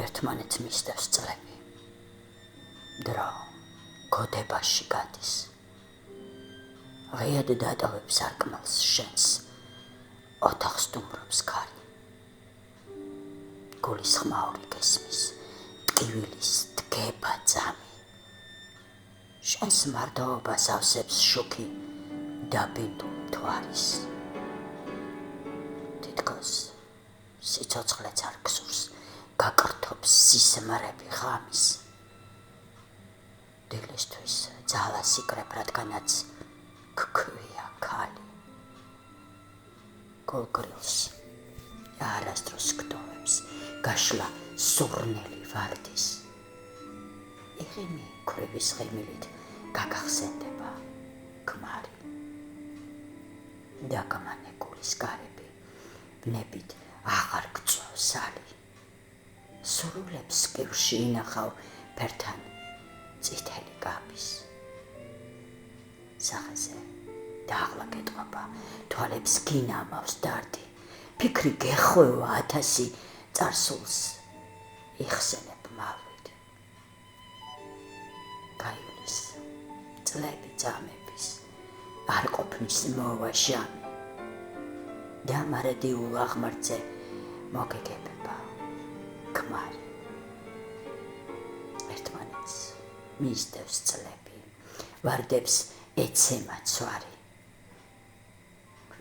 ერთმანეთს მისდევს წლები. დრო გოდებაში გადის. ღიად დატოვებს სარკმელს შენს, ოთახს დუმრობს ქარი. გულის ხმაური გესმის, ტკივილის დგება ძამი. შენს მარტოობას ავსებს შუქი დაბინდულ მთვარის. თითქოს სიცოცხლეც არ გსურს, გაკრთობს სისმრები ღამის. დილისთვის ძალას იკრებ, რადგანაც გქვია ქალი. გოლგრილს არასდროს გტოვებს, გაშლა სურნელი ვარდის. იღიმი ქვრივის ღიმილით გაგახსენდება ქმარი. დაგმანე გულის გარები, ბნებით აღარ გწვევს ალი. სრულებს კივში ინახავ ფერთან წითელი კაბის. სახეზე დაღლა გეტყვება, თვალებს გინამავს დარდი. ფიქრი გეხვევა 1000 წარსულს იხსენებ მალვით. გაივლის წლები ძამების, არ ყოფნის მოვაშამი. დამარდიულ აღმართზე მოგეგებება ქმარი. ერთმანეთს მისდევს წლები, ვარდებს ეცემა ცვარი.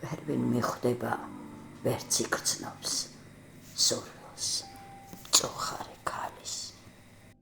ვერვინ მიხვდება, ვერც იგრძნობს სურვილს წუხარე ქალი.